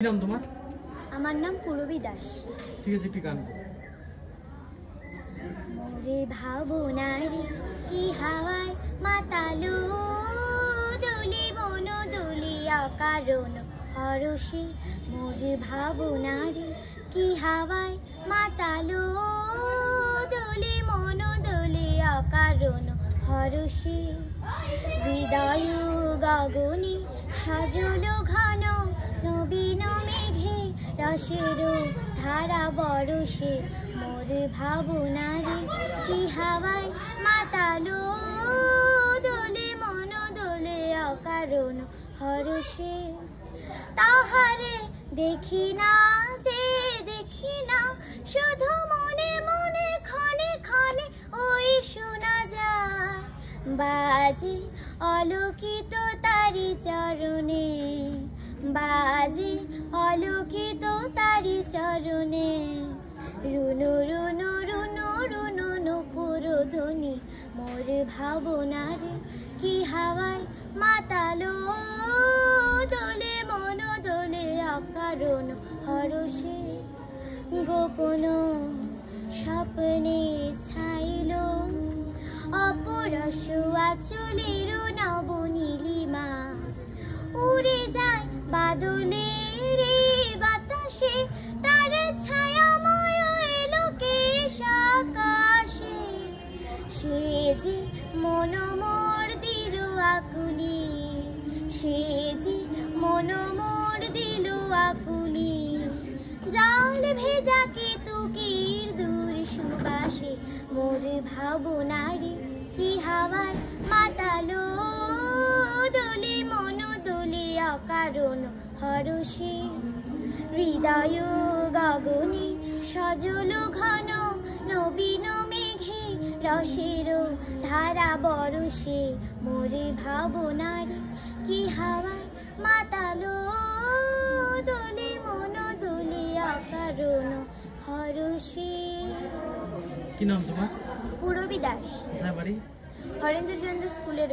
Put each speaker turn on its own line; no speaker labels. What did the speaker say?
কি নাম তোমার?
আমার নাম পূরবী দাস।
ঠিক আছে, একটি গান।
মোরে ভাবনারে কি হাওয়ায় মাতালো দোলে মন দোলিয়া কারণ হরষে। মোরে ভাবনারে কি হাওয়ায় মাতালো দোলে মন দোলিয়া কারণ হরষে। হৃদয় গগনে সজল ঘন নবীন মেঘে রসের ধারা বরষে। মোর ভাবনারে কি হাওয়ায় মাতালো দোলে মন দোলে অকারণ হরষে। তাহারে দেখি না যে দেখি না শুধু মনে মনে ক্ষণে ক্ষণে ওই শোনা যায় বাজে অলৌকিত তারি চরণে, বাজে অলৌকিত তারি চরণে। রুনু রুনু রুনু রুনু নুপুর ধ্বনি। মোর ভাবনারে কি হাওয়ায় মাতালো দোলে মন দোলে অকারণ হরষে। গোপন স্বপ্নে ছাইল অপরস আঁচলের নব নীলিমা। উড়ে যায় বাদলের বাতাসে তার ছায়াময় এলোকেশ আকাশে। সে যে মন মোর দিল আকুলি, সে যে মন মোর দিল আকুলি। জল ভেজা কেতুকীর দূর সুবাসে। মোর ভাবনারে কি হাওয়ায় মাতালো দোলে মন দোলে অকারণ হরষে। হৃদয় গগনে সজল ঘন নবীন মেঘে রসের ধারা বরষে। মোর ভাবনারে কি হাওয়ায় মাতালো দোলে মন দোলে অকারণ হরষে।
কি নাম তোমার?
পূরবী দাস।
বাড়ি?
হরেন্দ্রচন্দ্র স্কুলের